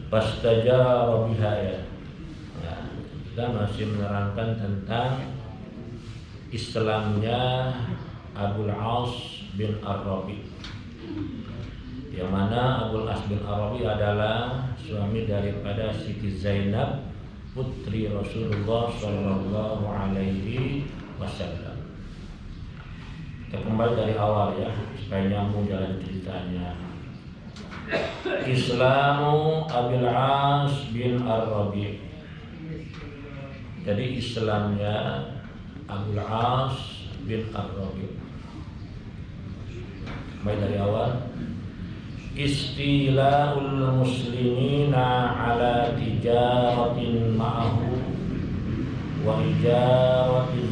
Fastajara biha ya. Nah, kita masih menerangkan tentang Islamnya Abul As bin Ar-Rabi, yang mana Abul As bin Ar-Rabi adalah suami daripada Siti Zainab putri Rasulullah Sallallahu Alaihi Wasallam. Kita kembali dari awal ya, supaya nyambung jalan ceritanya. Islamu Abul As bin Ar-Rabi. Jadi Islamnya Abul As bin Ar-Rabi. Kembali dari awal. Istilahul muslimina ala tijaratin ma'ahu wa ijarati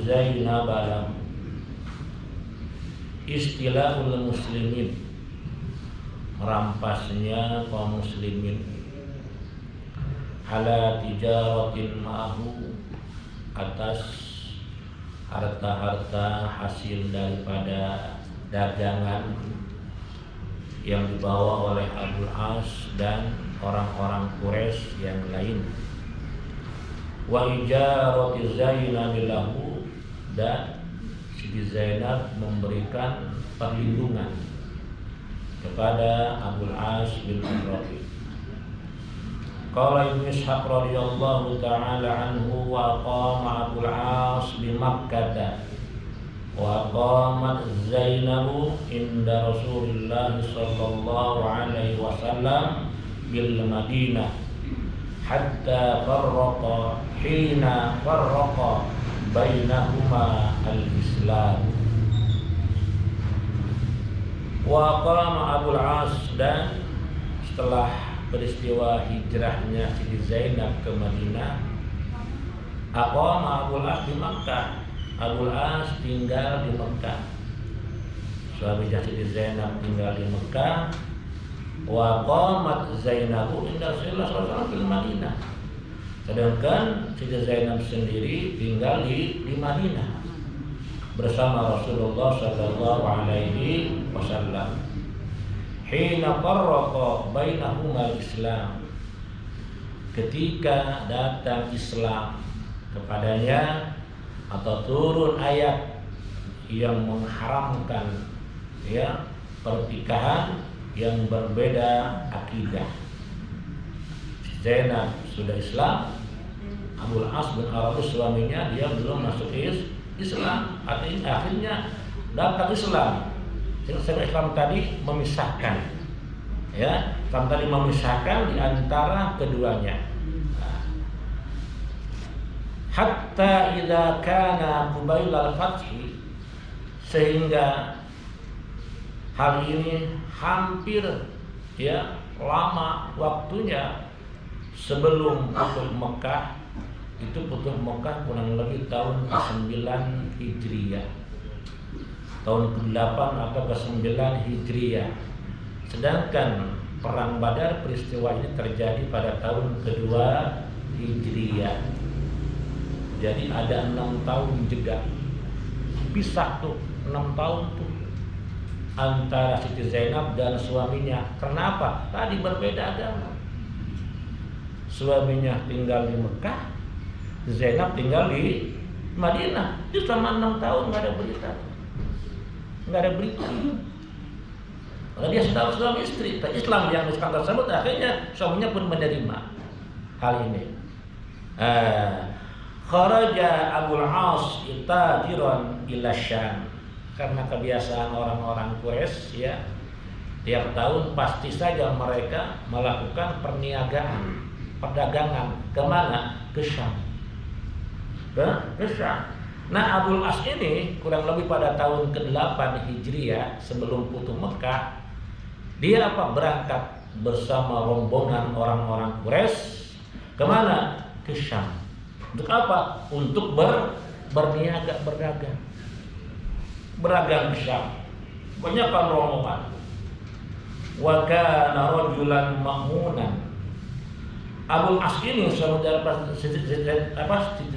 Zainab alam. Istilahul muslimin, merampasnya kaum muslimin, ala tijaratin ma'ahu, atas harta-harta hasil daripada dagangan yang dibawa oleh Abul As dan orang-orang Quraisy yang lain. Wa ijarati Zainab lahu, dan Siti Zainab memberikan perlindungan kepada Abul As bin Ar-Rabi. Qala Ibnu Ishaq radhiyallahu ta'ala anhu wa qama Abul As bi Makkah wa qamat Zainab inda Rasulillah sallallahu alaihi wasallam bil Madinah hatta farraqa hina farraqa bainahuma al-Islam. Wa qama Abul As, dan setelah peristiwa hijrahnya Siti Zainab ke Madinah, aqama Abul As di Makkah. Abul As tinggal di Makkah. Suaminya Siti Zainab tinggal di Makkah. Wa qamat Zainab inda Rasulullah sallallahu alaihi Madinah. Sedangkan Siti Zainab sendiri tinggal di Madinah bersama Rasulullah sallallahu alaihi wasallam. Hina farraqa bainahuma al-Islam, ketika datang Islam kepadanya atau turun ayat yang mengharamkan ya pernikahan yang berbeda akidah. Zainab sudah Islam, Abul As bin Ar-Rabi suaminya dia belum masuk Islam. Akhirnya datang Islam. Islam tadi memisahkan, ya, Islam tadi memisahkan di antara keduanya. Hatta idza kana qabailal fathi, sehingga hal ini hampir ya lama waktunya sebelum Futuh Mekah. Itu Futuh Mekah kurang lebih tahun ke-9 Hijriah, tahun ke-8 atau ke-9 Hijriah. Sedangkan Perang Badar, peristiwa ini terjadi pada tahun ke-2 Hijriah. Jadi ada 6 tahun jeda, pisah tuh 6 tahun tuh antara Siti Zainab dan suaminya. Kenapa? Tadi berbeda agama. Suaminya tinggal di Mekah, Zainab tinggal di Madinah. Itu selama 6 tahun nggak ada berita, nggak ada berita. Kalau dia sudah suami istri, Islam yang Islam tersebut, akhirnya suaminya pun menerima hal ini. Kharaja Abul As tajiran ila Syam, karena kebiasaan orang-orang Quraisy ya, tiap tahun pasti saja mereka melakukan perniagaan, perdagangan kemana? Ke Syam. Ke Syam. Nah, Abul As ini kurang lebih pada tahun ke-8 Hijriah sebelum Futuh Mekah, dia berangkat bersama rombongan orang-orang Quraisy kemana? Ke Syam. Untuk apa? Untuk berniaga, berdagang ke Syam. Banyak rombongan. Wa kana rajulan ma'munan. Abul As ini saudara Siti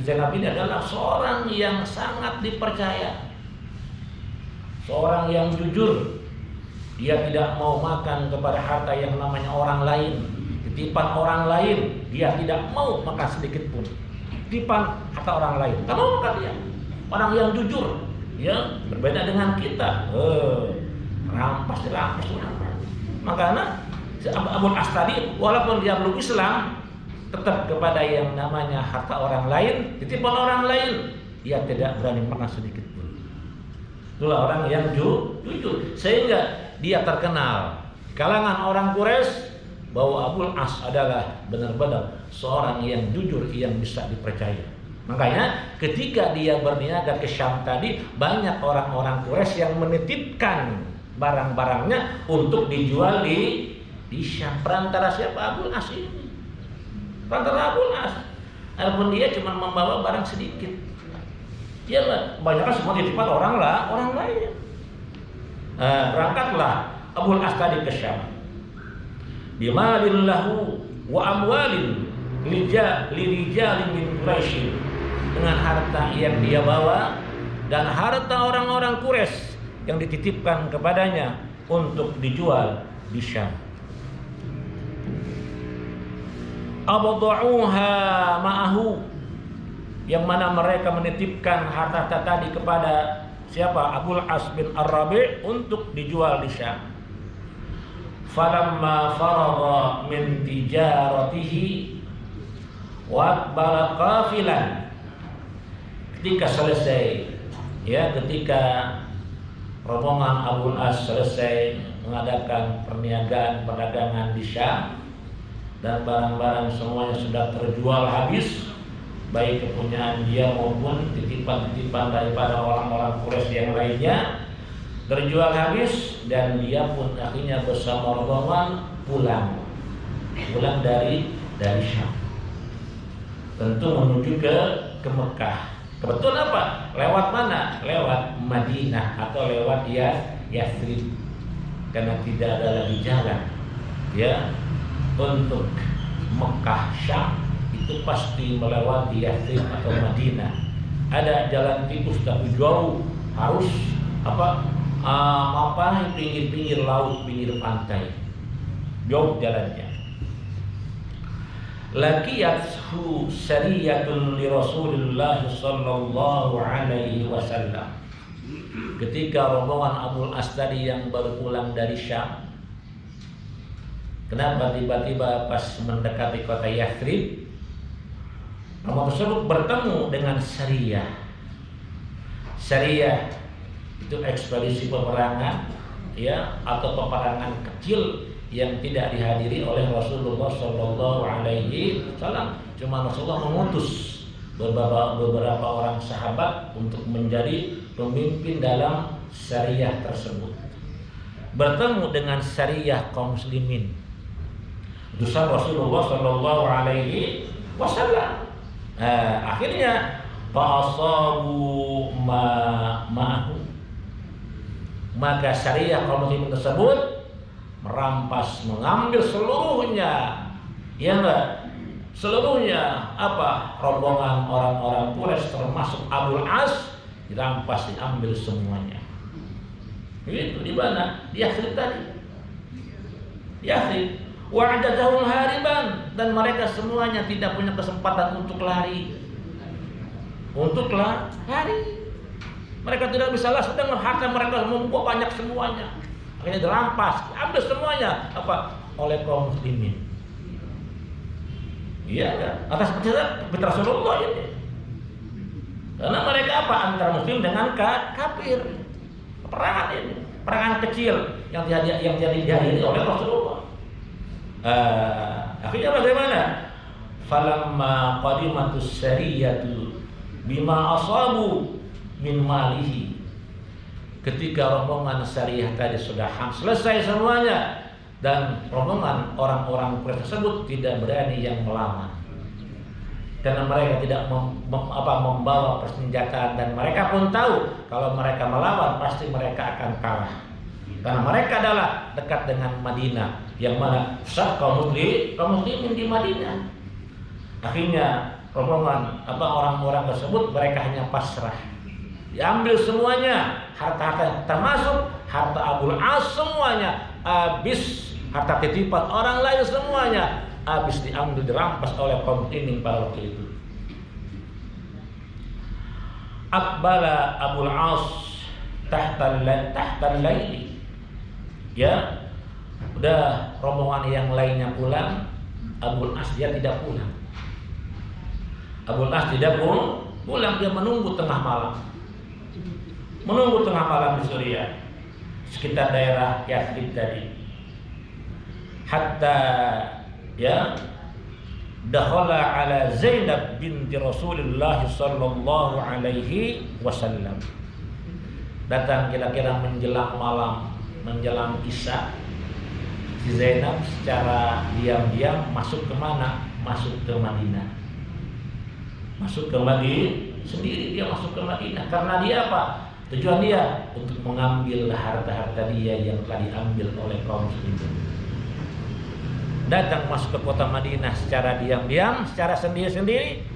Zainab ini adalah seorang yang sangat dipercaya, seorang yang jujur, Dia tidak mau makan kepada harta yang namanya orang lain, titipan orang lain. Dia tidak mau makan sedikit pun titipan harta orang lain. Tak mau makan dia. Orang yang jujur, ya berbeda dengan kita. Rampas. Makanya Abul As tadi walaupun dia belum Islam, tetap kepada yang namanya harta orang lain, titipan orang lain, dia tidak berani makan sedikit pun. Itulah orang yang jujur, sehingga dia terkenal di kalangan orang Quraisy bahwa Abul As adalah benar-benar seorang yang jujur, yang bisa dipercaya. Makanya ketika dia berniaga ke Syam tadi, banyak orang-orang Quraisy yang menitipkan barang-barangnya untuk dijual di Syam. Perantara siapa? Abul As ini. Perantara Abul As. Walaupun dia cuma membawa barang sedikit. Ya, kebanyakan semua titipan orang lain. Berangkatlah Abul As tadi ke Syam. Bimalin lahu wa amwalin lirijalin min Quraisy, dengan harta yang dia bawa dan harta orang-orang Quraisy yang dititipkan kepadanya untuk dijual di Syam. Abda'uha ma'ahu, yang mana mereka menitipkan harta tadi kepada siapa? Abul As bin Ar-Rabi' untuk dijual di Syam. Falamma faragha min tijaratihi wa aqbala qafilan, ketika selesai, ya, ketika rombongan Abul As selesai mengadakan perdagangan di Syam dan barang-barang semuanya sudah terjual habis, baik kepunyaan dia maupun titipan-titipan daripada orang-orang Quraisy yang lainnya terjual habis, dan dia pun akhirnya bersama rombongan pulang dari Syam, tentu menuju ke Mekah. Kebetulan apa? Lewat mana? Lewat Madinah atau lewat Yathrib, karena tidak ada lagi jalan, ya, untuk Mekah Syam itu pasti melewati Yathrib atau Madinah. Ada jalan tikus tapi jauh, harus pinggir-pinggir laut, pinggir pantai, jauh jalannya. Laqiyathu sariyatun li Rasulillah sallallahu alaihi wasallam. Ketika rombongan Abul As tadi yang baru pulang dari Syam, kenapa tiba-tiba pas mendekati kota Yathrib, rombongan tersebut bertemu dengan Sariyah. Sariyah itu ekspedisi peperangan, ya, atau peperangan kecil yang tidak dihadiri oleh Rasulullah Shallallahu Alaihi Wasallam. Cuma Rasulullah mengutus beberapa orang sahabat untuk menjadi pemimpin dalam Sariyah tersebut. Bertemu dengan Sariyah kaum muslimin, utusan Rasulullah Shallallahu Alaihi Wasallam. Akhirnya fa'asabu ma'ahu, maka Sariyah kaum muslimin tersebut merampas, mengambil seluruhnya, ya enggak? Seluruhnya rombongan orang-orang Quraisy termasuk Abul As dirampas, diambil semuanya. Itu di mana? Di Yathrib tadi. Di Yathrib. Wa'adadahum hariban, dan mereka semuanya tidak punya kesempatan untuk lari. Untuk lari. Mereka tidak bisa lari, sedang harta mereka membawa banyak semuanya. Akhirnya dirampas, diambil semuanya oleh kaum muslimin. Iya, atas perintah Rasulullah ini. Karena mereka antara muslim dengan kafir. Peperangan ini, peperangan kecil yang dihadiri oleh Rasulullah. Akhirnya bagaimana? Falamma qadimatus sariyatu bima asabu min malihi. Ketika rombongan Sariyah tadi sudah selesai semuanya, dan rombongan orang-orang Quraisy tersebut tidak berani yang melawan, karena mereka tidak membawa persenjataan, dan mereka pun tahu kalau mereka melawan pasti mereka akan kalah, karena mereka adalah dekat dengan Madinah, yang mana pusat kaum muslimin di Madinah. Akhirnya rombongan orang-orang tersebut mereka hanya pasrah, diambil semuanya, harta-harta termasuk harta Abul As semuanya habis, harta titipan orang lain semuanya habis diambil, dirampas oleh kaum muslimin pada waktu itu. Aqbala Abul As tahtal laili. Ya, udah rombongan yang lainnya pulang, Abul As dia tidak pulang. Abul As tidak pulang, dia menunggu tengah malam. Menunggu tengah malam di Suriah, sekitar daerah Yathrib tadi. Hatta ya dakhala ala Zainab binti Rasulullah sallallahu alaihi wasallam. Datang kira-kira menjelang malam, menjelang Isya, si Zainab secara diam-diam masuk ke mana? Masuk ke Madinah. Masuk ke Madinah sendiri, dia masuk ke Madinah. Karena dia apa? Tujuan dia untuk mengambil harta-harta dia yang telah diambil oleh kaum muslimin. Datang masuk ke kota Madinah secara diam-diam, secara sendiri-sendiri.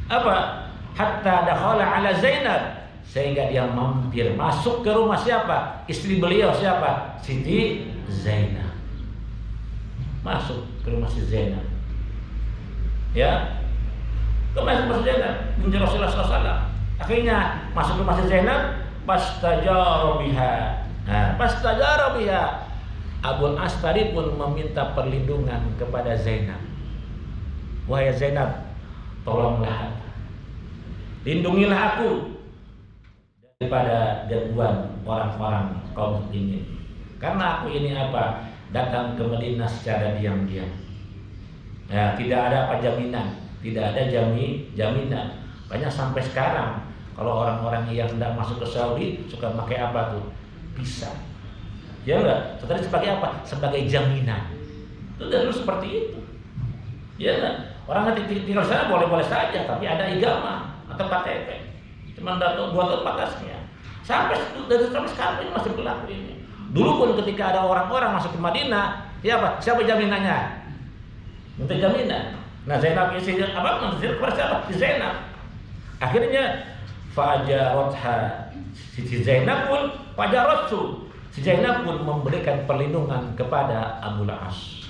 Apa? Hatta dakhala ala Zainab, sehingga dia mampir masuk ke rumah siapa? Istri beliau siapa? Siti Zainab. Masuk ke rumah si Zainab. Ya. Ke rumah si Zainab binti Rasulullah SAW. Akhirnya masuk ke rumah si Zainab, pastajara biha. Nah, pastajara biha. Abul As tadi pun meminta perlindungan kepada Zainab. Wahai Zainab, tolonglah, lindungilah aku daripada gangguan orang-orang kaum muslimin. Karena aku ini apa? Datang ke Madinah secara diam-diam. Ya, tidak ada apa jaminan, tidak ada jaminan. Banyak sampai sekarang kalau orang-orang yang hendak masuk ke Saudi suka pakai apa tuh? Visa. Ya enggak? Tetapi sebagai apa? Sebagai jaminan. Itu dulu seperti itu. Ya enggak? Orang tinggal di sana boleh-boleh saja, tapi ada igama atau KTP. Cuma buat batasnya. Sampai sekarang ini masih berlaku ini. Dulu pun ketika ada orang-orang masuk ke Madinah, ya apa? Siapa jaminannya? Minta jaminan. Nah, Zainab isi apa? Menurut siapa? Si Zainab. Akhirnya fajarotha, si Zainab pun fajarotsu. Si Zainab pun memberikan perlindungan kepada Abul As.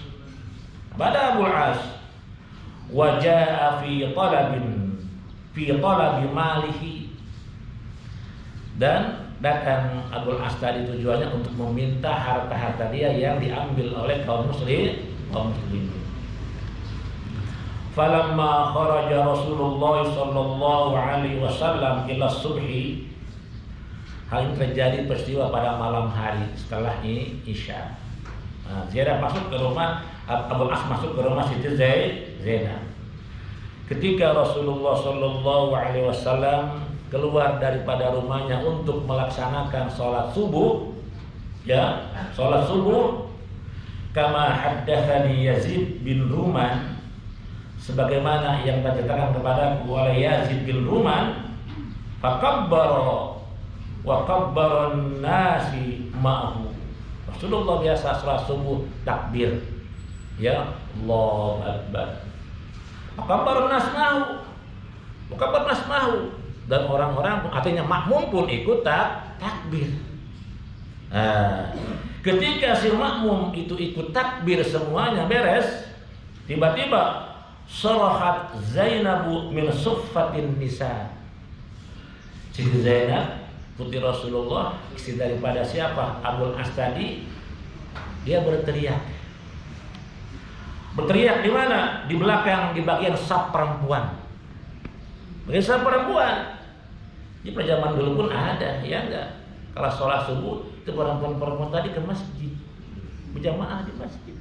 Pada Abul As, waja'a fi talabi malihi, dan datang Abul As tadi tujuannya untuk meminta harta-harta dia yang diambil oleh kaum muslimin. Falamma kharaja Rasulullah sallallahu alaihi wasallam ila subhi. Hal ini terjadi peristiwa pada malam hari setelah Isya. Nah, Zainab masuk ke rumah, Abul As masuk ke rumah Siti Zainab. Ketika Rasulullah sallallahu alaihi wasallam keluar daripada rumahnya untuk melaksanakan sholat subuh, ya, sholat subuh, kama haddatsani Yazid bin Ruman, sebagaimana yang diceritakan kepadaku oleh Yazid bin Ruman, fakabbara wa kabbaran nasi ma'ahu. Rasulullah biasa salat subuh takbir, ya, Allahu Akbar. Kabbaran nas ma'ahu, kabbaran nas ma'ahu, dan orang-orang artinya makmum pun ikut takbir. Nah, ketika si makmum itu ikut takbir semuanya beres, tiba-tiba sarahat Zainabu min suffatin nisa. Siti Zainab putri Rasulullah, istri daripada siapa? Abul As tadi, dia berteriak. Berteriak di mana? Di belakang, di bagian saf perempuan. Bagian saf perempuan. Di zaman dulu pun ada, ya enggak? Kalau sholat subuh, itu perempuan-perempuan tadi ke masjid, berjamaah di masjid.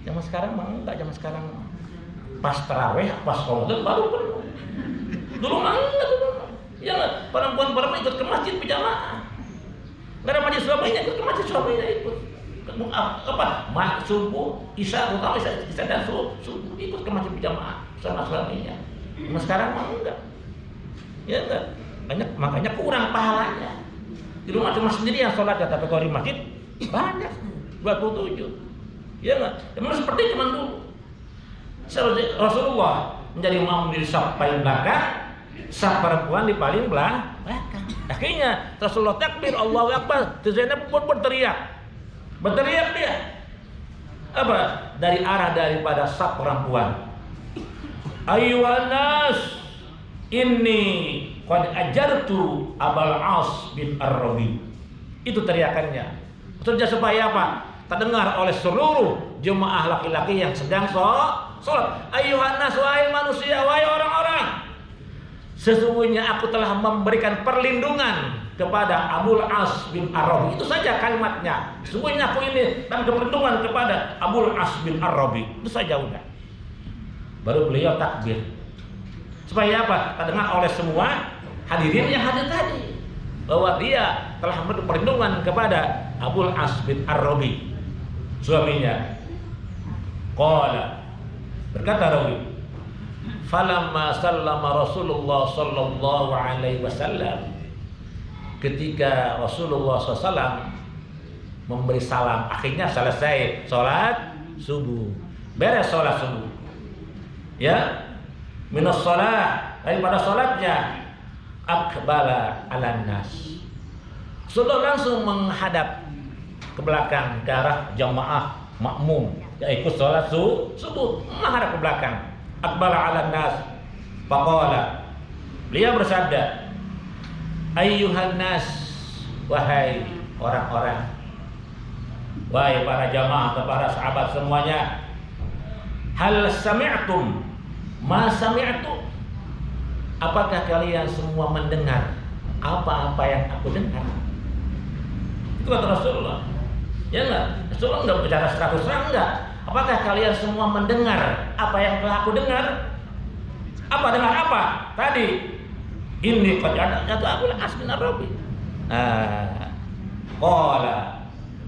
Zaman sekarang mah enggak, zaman sekarang pas tarawih, pas sholat baru penuh. Dulu mah enggak. Ya nggak, perempuan-perempuan ikut ke masjid berjamaah. Nggak ada majlis suaminya, ikut ke masjid suaminya ikut. Apa? Subuh, Isya, terutama Isya dan subuh ikut ke masjid berjamaah sama suaminya. Nah, sekarang mah enggak. Ya enggak. Makanya kurang pahalanya. Di rumah cuma sendiri yang sholat, tapi kalau di masjid banyak, 27. Ya enggak. Memang seperti zaman dulu. Rasulullah menjadi imam di saf paling belakang, saf perempuan di paling belakang. Akhirnya Rasulullah takbir, Allahu Akbar, Zainab pun berteriak dia. Apa? Daripada saf perempuan. Ayyuhan nas, inni qad ajartu Abul As bin Ar-Rabi. Itu teriakannya. Maksudnya supaya apa? Terdengar oleh seluruh jemaah laki-laki yang sedang sholat. Ayyuhan nas, wahai manusia, wahai orang-orang, sesungguhnya aku telah memberikan perlindungan kepada Abul As bin Ar-Rabi. Itu saja kalimatnya. Sesungguhnya aku ini dan perlindungan kepada Abul As bin Ar-Rabi. Itu saja udah. Baru beliau takbir. Supaya apa? Terdengar oleh semua hadirin yang hadir tadi bahwa dia telah memberi perlindungan kepada Abul As bin Ar-Rabi, suaminya. Qala, berkata rawi, falamma sallama Rasulullah sallallahu alaihi wasallam, ketika Rasulullah SAW memberi salam, akhirnya selesai sholat subuh, beres sholat subuh, ya, minas sholat, daripada sholatnya, akbala alan nas, Rasulullah langsung menghadap ke belakang, ke arah jamaah makmum yang ikut sholat subuh, menghadap ke belakang. Akbala alan nas, faqala, beliau bersabda, ayyuhan nas, wahai orang-orang, wahai para jamaah atau para sahabat semuanya, hal sami'tum ma sami'tu, apakah kalian semua mendengar apa-apa yang aku dengar? Itu kata Rasulullah. Ya enggak? Rasulullah enggak bicara terus terang, enggak. Apakah kalian semua mendengar apa yang telah aku dengar? Apa dengar apa? Tadi ini qad ja'atu Abul As bin Ar-Rabi.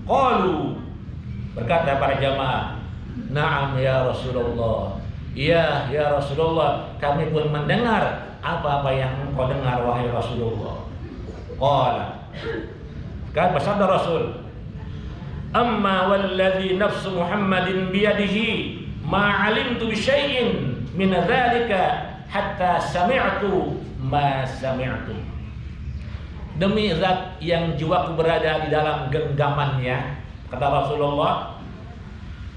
Qalu, berkata para jamaah, na'am ya Rasulullah. Iya ya Rasulullah, kami pun mendengar apa-apa yang engkau dengar wahai Rasulullah. Qala, kan bersabda Rasul, amma walladzi nafsu Muhammadin biyadihi ma 'alimtu bi syai'in min dzalika hatta sami'tu ma sami'tu. Demi zat yang jiwaku berada di dalam genggamannya, kata Rasulullah,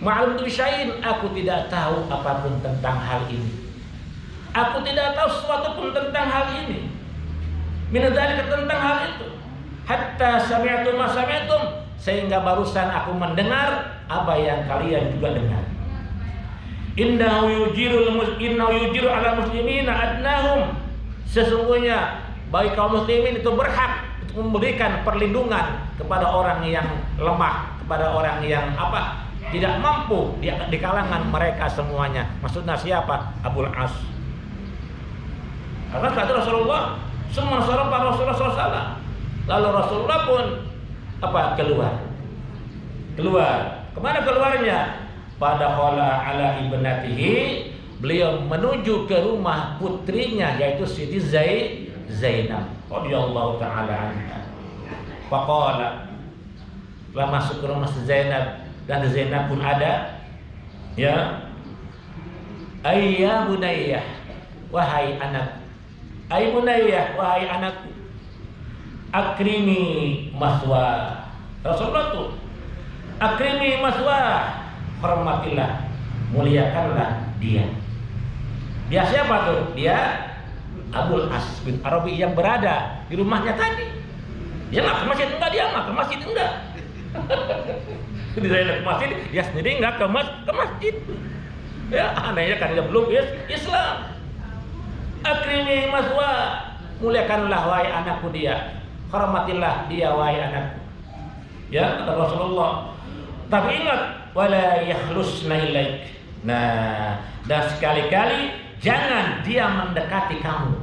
ma'alimtu bi syai'in, aku tidak tahu apapun tentang hal ini. Aku tidak tahu sesuatu pun tentang hal ini. Min dzalika, tentang hal itu. Hatta sami'tu ma sami'tum, sehingga barusan aku mendengar apa yang kalian juga dengar. Innahu yujiru ala muslimina adnahum, sesungguhnya bagi kaum muslimin itu berhak untuk memberikan perlindungan kepada orang yang lemah, kepada orang yang tidak mampu di kalangan mereka semuanya. Maksudnya siapa? Abul As. Karena kata Rasulullah, semua sahabat Rasulullah SAW. Lalu Rasulullah pun keluar. Kemana keluarnya? Pada khala ala ibnatihi, beliau menuju ke rumah putrinya, yaitu Siti Zainab radhiyallahu taala anha. Faqala, setelah masuk ke rumah Zainab, dan Zainab pun ada, ya, ayya bunayyah, wahai anak, ay bunayyah, wahai anakku, akrimi maswa. Rasulullah tuh, akrimi maswa, hormatilah, muliakanlah dia. Dia siapa tuh? Dia Abul As bin Ar-Rabi yang berada di rumahnya tadi. Dia nggak ke masjid, enggak, dia nggak ke masjid, enggak. Di Zainab ke masjid, dia sendiri nggak ke masjid. Ya, anehnya kan dia belum Islam. Akrimi maswa, muliakanlah wahai anakku dia, hormatilah dia wahai anakku. Ya, kata Rasulullah. Tapi ingat, wala yakhlusna ilaik. Nah, dan sekali-kali jangan dia mendekati kamu.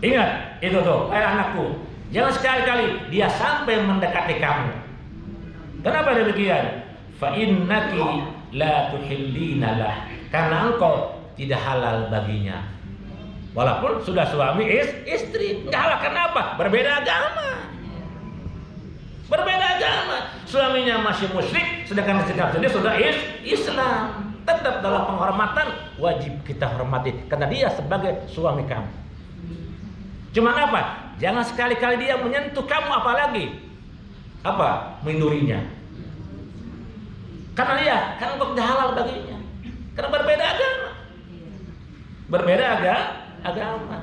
Ingat itu tuh, anakku, jangan sekali-kali dia sampai mendekati kamu. Kenapa demikian? Fa innaki la tuhillina lah, karena engkau tidak halal baginya. Walaupun sudah suami istri, enggak halal. Kenapa? Berbeda agama. Suaminya masih musyrik, sedangkan istrinya sendiri sudah Islam. Tetap dalam penghormatan wajib kita hormati, karena dia sebagai suami kamu. Cuman apa? jangan sekali-kali dia menyentuh kamu, apalagi melindunginya. Karena dia, karena tidak halal baginya. Karena berbeda agama. Berbeda agama.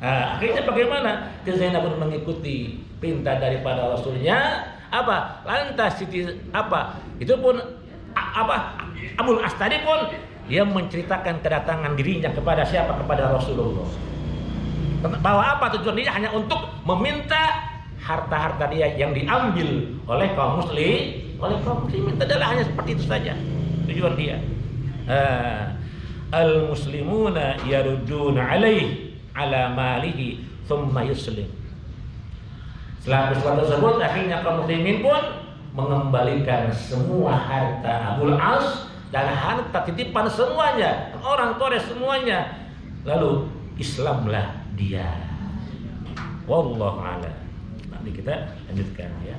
Nah, akhirnya bagaimana? Zainab pun mengikuti perintah daripada Rasulnya. Lantas itu pun Abul As tadi pun dia menceritakan kedatangan dirinya kepada siapa? Kepada Rasulullah. Bahwa tujuan dia hanya untuk meminta harta-harta dia yang diambil oleh kaum muslimin. Adalah hanya seperti itu saja tujuan dia. Al-muslimuna yarudduna alaihi ala malihi thumma yuslim. Setelah peristiwa tersebut, akhirnya kaum muslimin pun mengembalikan semua harta Abul As dan harta titipan semuanya, orang Quraisy semuanya. Lalu Islamlah dia. Wallahu a'lam. Nanti kita lanjutkan ya.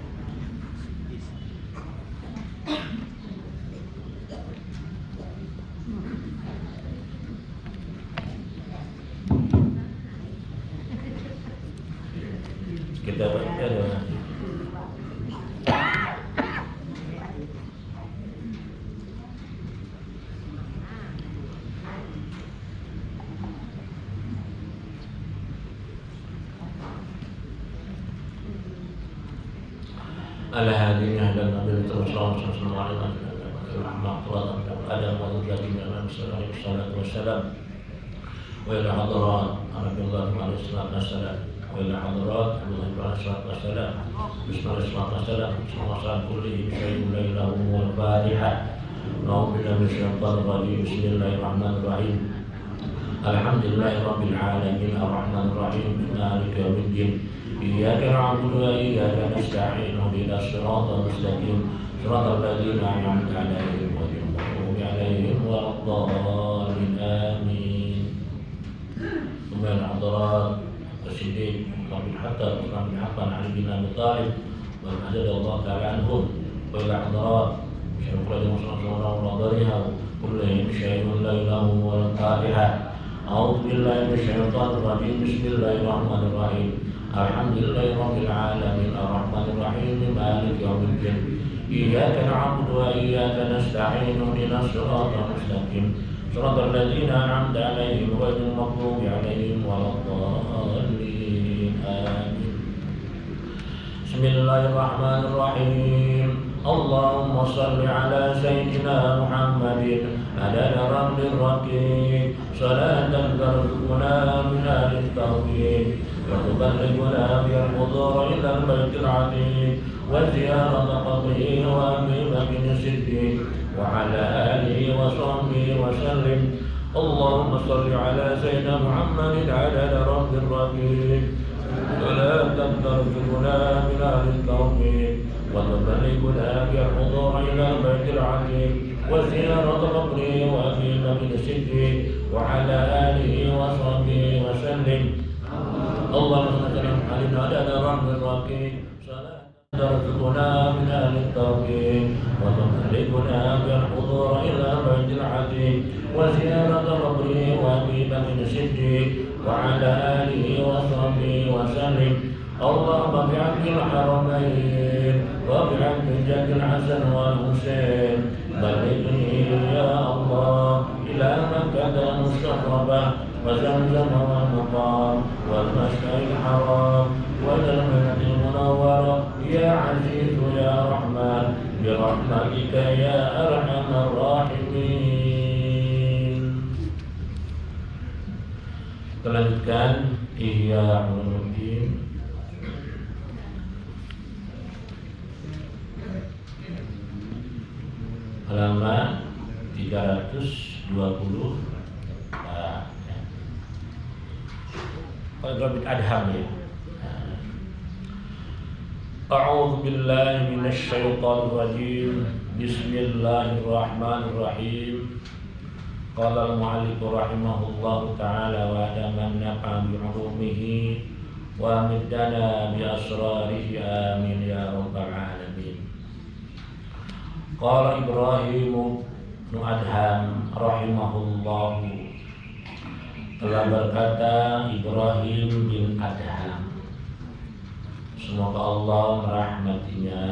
Kita baca nanti. على هذه أهل النبي صلى الله عليه وسلم على موجودين عليه الصلاة والسلام وإلى حضرات نبي الله عليه الصلاة والسلام وإلى حضرات نبي الله عليه الصلاة والسلام بسم الله الصلاة والسلام بسم الله كله شيء ليله والفاتحة أعوذ بالله من الشيطان الرجيم بسم الله الرحمن الرحيم الحمد لله رب العالمين الرحمن الرحيم مالك يوم الدين إياك نعبد وإياك نستعين اهدنا الصراط المستقيم صراط الذين أنعمت عليهم غير المغضوب عليهم ولا الضالين آمين. ثم الحضرات الصديق رب حتى رب حقا علي بن أبي طالب وأجل الله تعالى عنهم وإلى حضرات شيخ القديم صلى الله عليه وسلم كلهم شيء لا إله ولا الفاتحة. أعوذ بالله من الشيطان الرجيم بسم الله الرحمن الرحيم الحمد لله رب العالمين الرحمن الرحيم مالك يوم الدين إياك نعبد وإياك نستعين اهدنا الصراط المستقيم صراط الذين أنعمت عليهم غير المغضوب عليهم ولا الضالين آمين. بسم الله الرحمن الرحيم اللهم صل على سيدنا محمد عدد رمل الرقيب صلاة ترزقنا من أهل التوحيد وتبلغنا بها الحضور إلى البيت العتيق وزيارة قبره وأبي بكر الصديق وعلى آله وصحبه وسلم. اللهم صل على سيدنا محمد عدد رب الرقيب صلاة ترزقنا من أهل التوحيد وتبلغنا بها الحضور إلى البيت العتيق وزيارة قبره وأبي بكر الصديق وعلى آله وصحبه وسلم. اللهم صل على عدد رحم الرقيب صلاة ترزقنا من أهل التوحيد وتبلغنا بالحضور إلى بيت العتيق وزيارة قبره وأبي بكر الصديق وعلى آله وصحبه وسلم. اللهم بحق الحرمين وبحق الجد الحسن والحسين بلغني يا الله إلى مكة المشرفة وزمزم والمقام والمشعر الحرام والمدينة المنورة يا عزيز يا رحمن برحمتك يا أرحم الراحمين. Lanjutkan Ihya Ulumuddin. Halaman 320. Qadrul Adham ya. A'udzu billahi minasy syaithanir rajim. Bismillahirrahmanirrahim. Qala al-mu'allif rahimahullahu ta'ala wa adaman nafa bi 'ulumihi wa middana bi asrarihi amin ya rabbal alamin. Qala Ibrahim bin Adham rahimahullahu telah berkata Ibrahim bin Adham semoga Allah merahmatinya.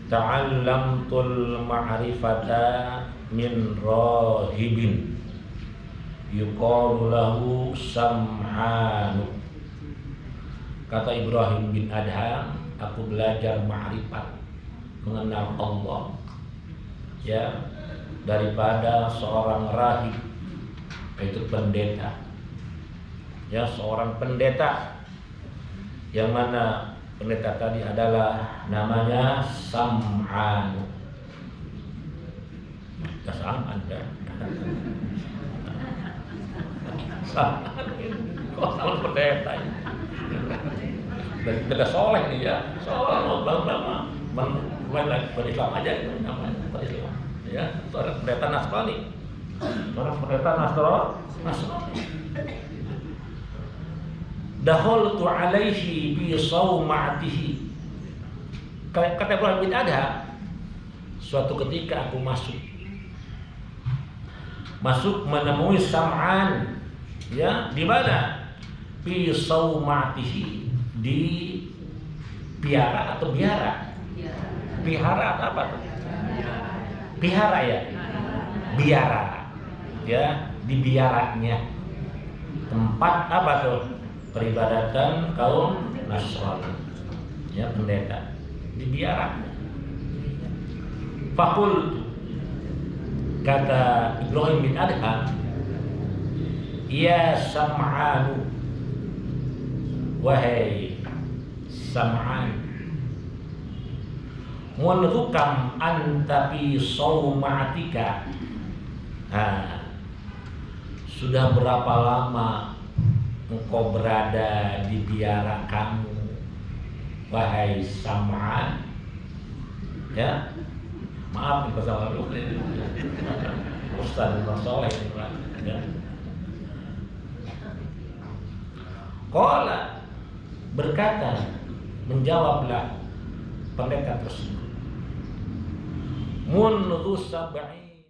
Ta'allamtul ma'rifata min rahibin yuqalu lahu Sam'anu. Kata Ibrahim bin Adham, aku belajar ma'rifat, mengenal Allah, ya, daripada seorang rahib, yaitu pendeta, ya, seorang pendeta, yang mana pendeta tadi adalah namanya Sam'anu. Kesamaan kan? Kok sama pendeta ya? Dan tidak soleh nih ya, soleh mau berislam aja itu namanya berislam, ya, seorang pendeta Nasrani, seorang pendeta Nasrani. Daholtu alaihi bi saumatihi. Kata Ibrahim bin Adham, suatu ketika aku masuk menemui Sam'an, ya, di mana? Bi saumatihi, di biara atau biara? Bihara atau apa tuh? Bihara ya? Biara, ya, di biaranya. Tempat apa tuh? Peribadatan kaum Nasrani, ya, pendeta, di biara. Faqultu, kata Ibrahim bin Adham, ya Sam'anu, wahai Sam'an, munzukam anta fi saumatika. Sudah berapa lama engkau berada di biara kamu, wahai Sam'an? Ya, maaf nih bersama lu, Ustaz Ibn Soleh ini, Pak. Ya. Qala, berkata, menjawablah pendeta tersebut, mundu sab'in.